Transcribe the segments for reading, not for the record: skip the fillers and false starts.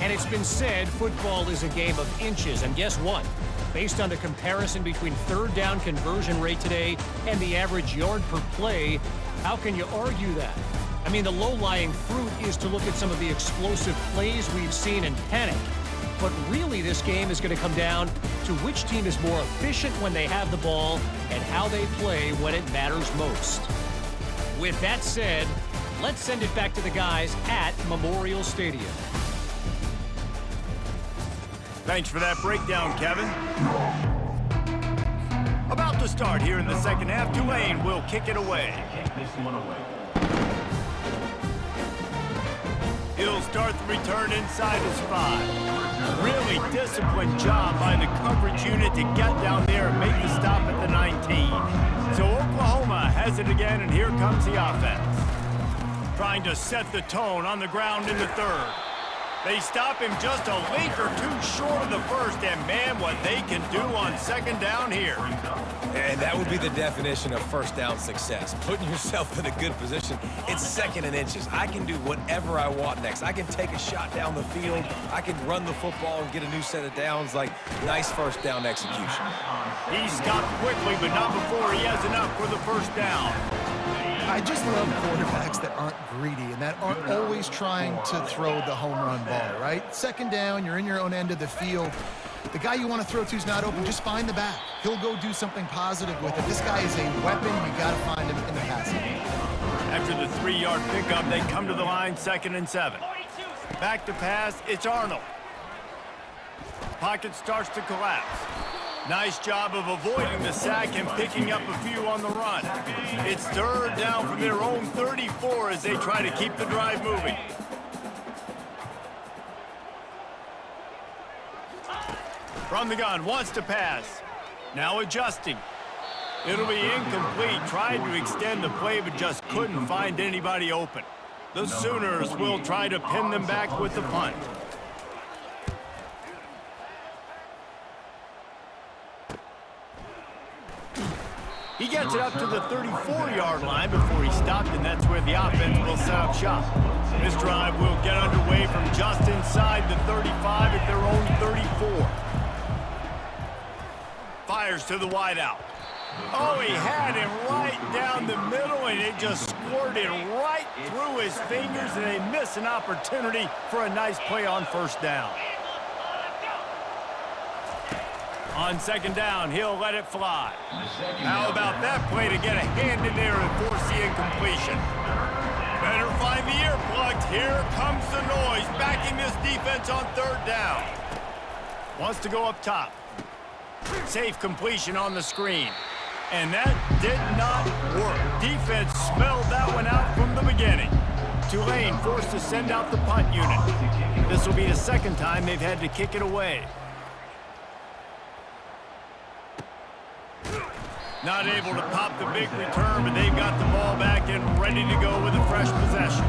And it's been said football is a game of inches. And guess what? Based on the comparison between third down conversion rate today and the average yard per play, how can you argue that? I mean, the low-lying fruit is to look at some of the explosive plays we've seen and panic. But really, this game is going to come down to which team is more efficient when they have the ball and how they play when it matters most. With that said, let's send it back to the guys at Memorial Stadium. Thanks for that breakdown, Kevin. About to start here in the second half. Tulane will kick it away. He'll start the return inside his 5. Really disciplined job by the coverage unit to get down there and make the stop at the 19. So Oklahoma has it again, and here comes the offense. Trying to set the tone on the ground in the third. They stop him just a link or two short of the first, and man, what they can do on second down here. And that would be the definition of first down success. Putting yourself in a good position. It's second and inches. I can do whatever I want next. I can take a shot down the field. I can run the football and get a new set of downs. Like, nice first down execution. He stopped quickly, but not before he has enough for the first down. I just love quarterbacks that aren't greedy and that aren't always trying to throw the home run ball, right? Second down, you're in your own end of the field. The guy you want to throw to is not open. Just find the back. He'll go do something positive with it. This guy is a weapon. You got to find him in the passing game. After the 3-yard pickup, they come to the line, 2nd and 7. Back to pass, it's Arnold. Pocket starts to collapse. Nice job of avoiding the sack and picking up a few on the run. It's third down from their own 34 as they try to keep the drive moving. From the gun, wants to pass. Now adjusting. It'll be incomplete. Tried to extend the play, but just couldn't find anybody open. The Sooners will try to pin them back with the punt. He gets it up to the 34-yard line before he stopped, and that's where the offense will set up shop. This drive will get underway from just inside the 35 at their own 34. Fires to the wideout. Oh, he had him right down the middle, and it just squirted right through his fingers, and they miss an opportunity for a nice play on first down. On second down, he'll let it fly. How about that play to get a hand in there and force the incompletion? Better find the earplugs. Here comes the noise, backing this defense on third down. Wants to go up top. Safe completion on the screen. And that did not work. Defense smelled that one out from the beginning. Tulane forced to send out the punt unit. This will be the second time they've had to kick it away. Not able to pop the big return, but they've got the ball back and ready to go with a fresh possession.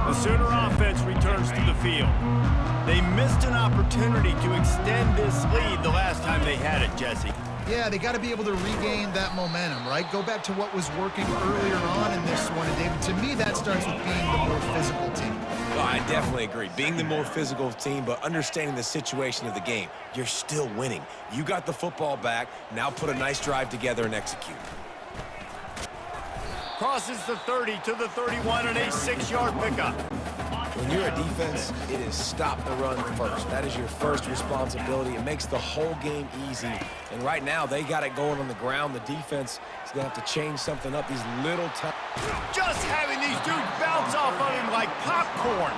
The Sooner offense returns to the field. They missed an opportunity to extend this lead the last time they had it, Jesse. Yeah, they got to be able to regain that momentum, right? Go back to what was working earlier on in this one. And David, to me, that starts with being the more physical team. Well, I definitely agree. Being the more physical team, but understanding the situation of the game. You're still winning. You got the football back. Now put a nice drive together and execute. Crosses the 30 to the 31 and a 6-yard pickup. When you're a defense, it is stop the run first. That is your first responsibility. It makes the whole game easy. And right now, they got it going on the ground. The defense is going to have to change something up. These little times. Just having these dudes bounce off of him like popcorn.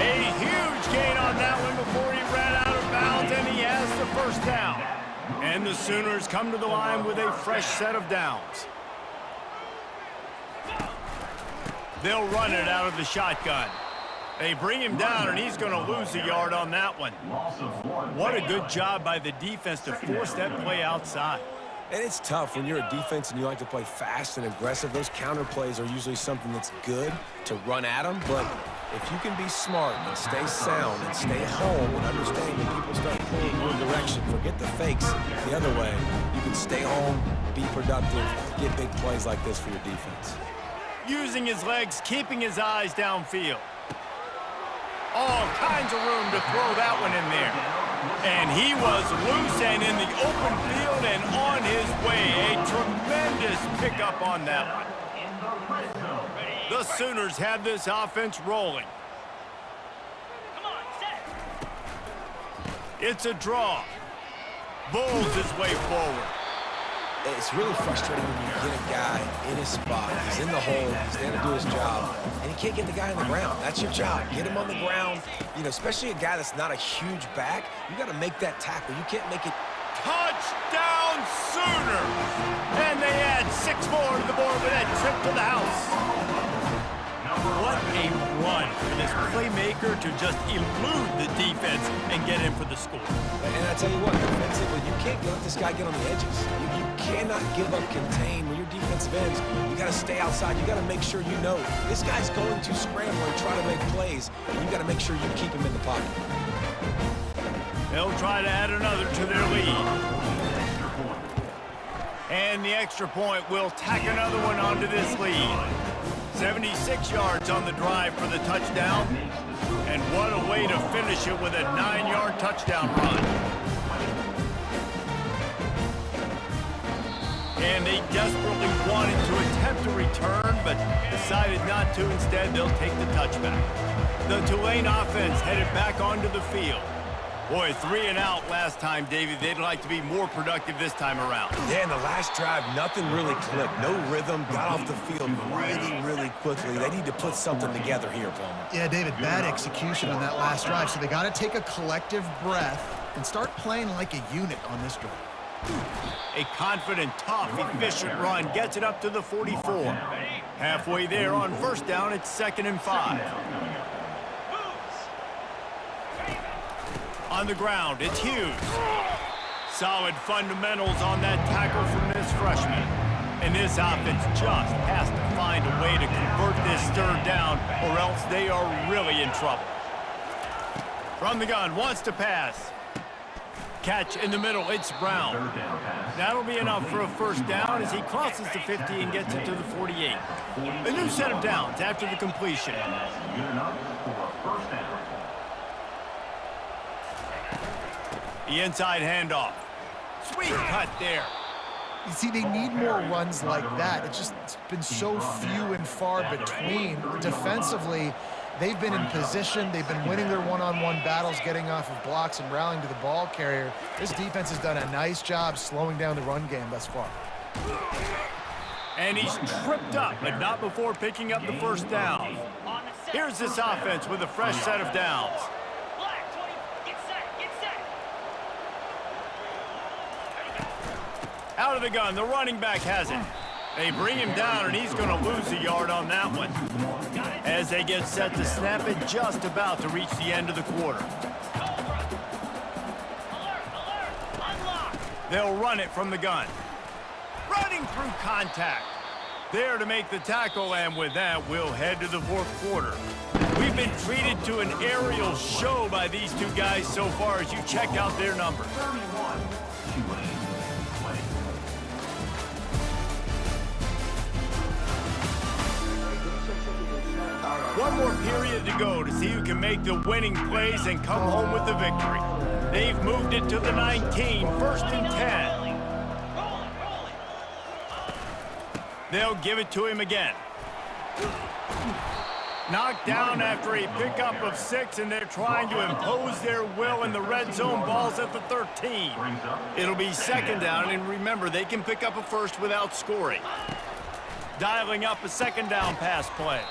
A huge gain on that one before he ran out of bounds, and he has the first down. And the Sooners come to the line with a fresh set of downs. They'll run it out of the shotgun. They bring him down, and he's going to lose a yard on that one. What a good job by the defense to force that play outside. And it's tough when you're a defense and you like to play fast and aggressive. Those counter plays are usually something that's good to run at them. But if you can be smart and stay sound and stay home and understand when people start pulling your direction, forget the fakes the other way, you can stay home, be productive, get big plays like this for your defense. Using his legs, keeping his eyes downfield. All kinds of room to throw that one in there. And he was loose and in the open field and on his way. A tremendous pickup on that one. The Sooners have this offense rolling. It's a draw. Bowls his way forward. It's really frustrating when you get a guy in his spot. He's in the hole. He's there to do his job. And you can't get the guy on the ground. That's your job. Get him on the ground. You know, especially a guy that's not a huge back. You got to make that tackle. You can't make it. Touchdown Sooners! And they add 6 more to the board with that trip to the house. What a run for this playmaker to just elude the defense and get in for the score. And I tell you what, defensively, you can't let this guy get on the edges. You cannot give up contain when your defensive ends. You got to stay outside. You got to make sure you know this guy's going to scramble and try to make plays, and you got to make sure you keep him in the pocket. They'll try to add another to their lead. And the extra point will tack another one onto this lead. 76 yards on the drive for the touchdown. And what a way to finish it with a 9-yard touchdown run. And they desperately wanted to attempt a return, but decided not to. Instead, they'll take the touchback. The Tulane offense headed back onto the field. Boy, 3 and out last time, Davey. They'd like to be more productive this time around. Yeah, in the last drive, nothing really clicked. No rhythm, got off the field really quickly. They need to put something together here, Palmer. Yeah, David, bad execution on that last drive, so they got to take a collective breath and start playing like a unit on this drive. A confident, tough, efficient run gets it up to the 44. Halfway there on first down, it's 2nd and 5. On the ground, it's Hughes. Solid fundamentals on that tackle from this freshman. And this offense just has to find a way to convert this 3rd down, or else they are really in trouble. From the gun, wants to pass. Catch in the middle, it's Brown. That'll be enough for a 1st down as he crosses the 50 and gets it to the 48. A new set of downs after the completion. The inside handoff. Sweet cut there. You see, they need more runs like that. It's been so few and far between. Defensively, they've been in position. They've been winning their one-on-one battles, getting off of blocks and rallying to the ball carrier. This defense has done a nice job slowing down the run game thus far. And he's tripped up, but not before picking up the 1st down. Here's this offense with a fresh set of downs. Out of the gun, the running back has it. They bring him down, and he's going to lose a yard on that one. As they get set to snap it, just about to reach the end of the quarter. They'll run it from the gun. Running through contact. There to make the tackle, and with that, we'll head to the 4th quarter. We've been treated to an aerial show by these two guys so far as you check out their numbers. One more period to go to see who can make the winning plays and come home with the victory. They've moved it to the 19, 1st and 10. They'll give it to him again. Knocked down after a pickup of 6, and they're trying to impose their will in the red zone. Ball's at the 13. It'll be 2nd down, and remember, they can pick up a 1st without scoring. Dialing up a 2nd down pass play.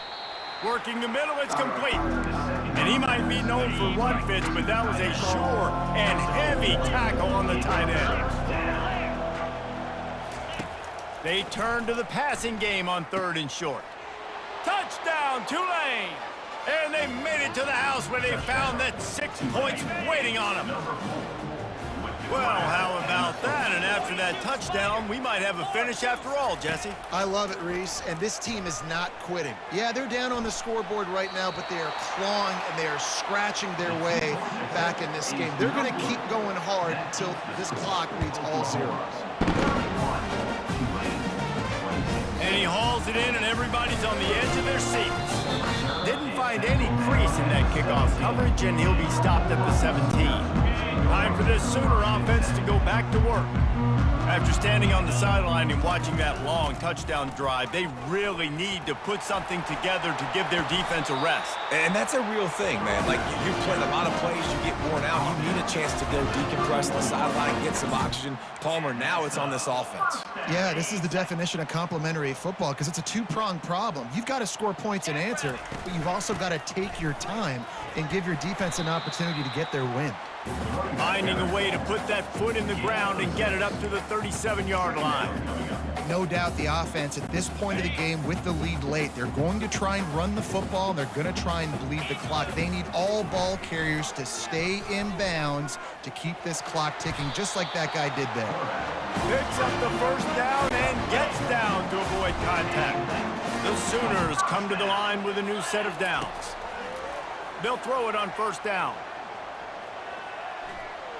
Working the middle, it's complete. And he might be known for run fits, but that was a sure and heavy tackle on the tight end. They turn to the passing game on 3rd and short. Touchdown, Tulane! And they made it to the house where they found that 6 points waiting on them. Well, how about that? And after that touchdown, we might have a finish after all, Jesse. I love it, Reese, and this team is not quitting. Yeah, they're down on the scoreboard right now, but they are clawing and they are scratching their way back in this game. They're going to keep going hard until this clock reads all zeros. And And he hauls it in, and everybody's on the edge of their seats. Didn't find any crease in that kickoff coverage, and he'll be stopped at the 17. Time for this Sooner offense to go back to work. After standing on the sideline and watching that long touchdown drive, they really need to put something together to give their defense a rest. And that's a real thing, man. Like, you're playing a lot of plays, you get worn out, you need a chance to go decompress on the sideline, get some oxygen. Palmer, now it's on this offense. Yeah, this is the definition of complementary football because it's a two-pronged problem. You've got to score points and answer, but you've also got to take your time and give your defense an opportunity to get their win. Finding a way to put that foot in the ground and get it up to the 37-yard line. No doubt the offense at this point of the game with the lead late, they're going to try and run the football, and they're going to try and bleed the clock. They need all ball carriers to stay in bounds to keep this clock ticking, just like that guy did there. Picks up the first down and gets down to avoid contact. The Sooners come to the line with a new set of downs. They'll throw it on first down.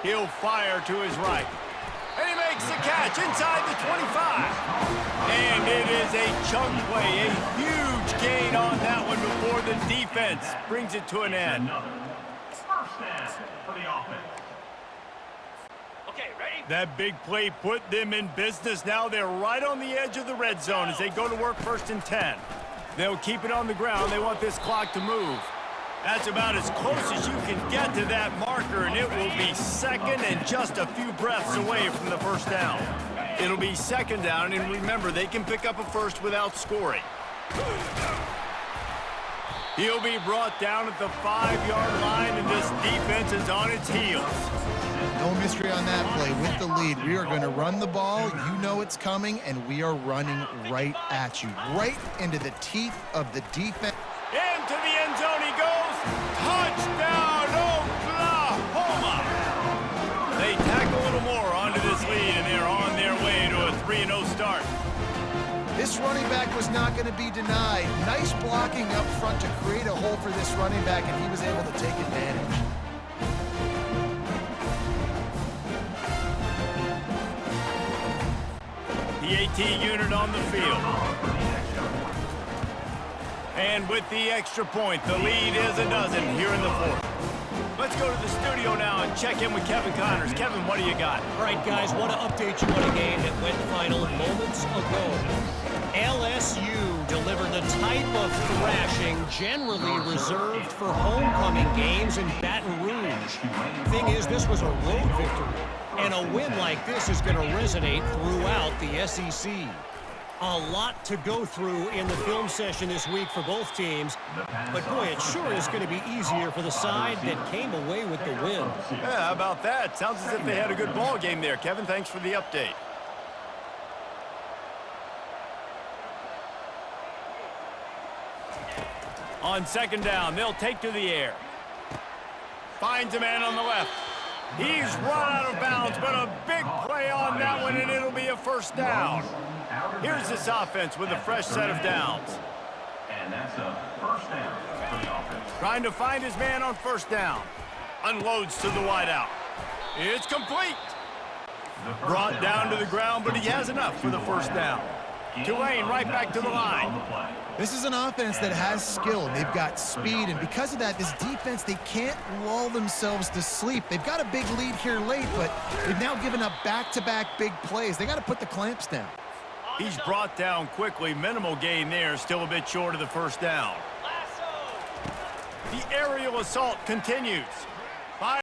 He'll fire to his right. And he makes the catch inside the 25. And it is a chunk play, a huge gain on that one before the defense brings it to an end. First down for the offense. Okay, ready? That big play put them in business. Now they're right on the edge of the red zone as they go to work first and 10. They'll keep it on the ground. They want this clock to move. That's about as close as you can get to that marker, and it will be second and just a few breaths away from the first down. It'll be second down, and remember, they can pick up a first without scoring. He'll be brought down at the 5-yard line, and this defense is on its heels. No mystery on that play. With the lead, we are going to run the ball. You know it's coming, and we are running right at you, right into the teeth of the defense. Into the end zone he goes. Touchdown, Oklahoma! They tack a little more onto this lead, and they're on their way to a 3-0 start. This running back was not going to be denied. Nice blocking up front to create a hole for this running back, and he was able to take advantage. The AT unit on the field. And with the extra point, the lead is a dozen here in the fourth. Let's go to the studio now and check in with Kevin Connors. Kevin, what do you got? All right, guys, want to update you on a game that went final moments ago. LSU delivered the type of thrashing generally reserved for homecoming games in Baton Rouge. Thing is, this was a road victory, and a win like this is going to resonate throughout the SEC. A lot to go through in the film session this week for both teams, but boy, it sure is going to be easier for the side that came away with the win. Yeah, how about that? Sounds as if they had a good ball game there. Kevin, thanks for the update. On second down, they'll take to the air. Finds a man on the left. He's run out of bounds, but a big play on that one, and it'll be a first down. Here's this offense with a fresh set of downs. And that's a first down for the offense. Trying to find his man on first down. Unloads to the wideout. It's complete. Brought down to the ground, but he has enough for the first down. Tulane right back to the line. This is an offense that has skill, and they've got speed, and because of that, this defense, they can't lull themselves to sleep. They've got a big lead here late, but they've now given up back-to-back big plays. They got to put the clamps down. He's brought down quickly. Minimal gain there, still a bit short of the first down. The aerial assault continues.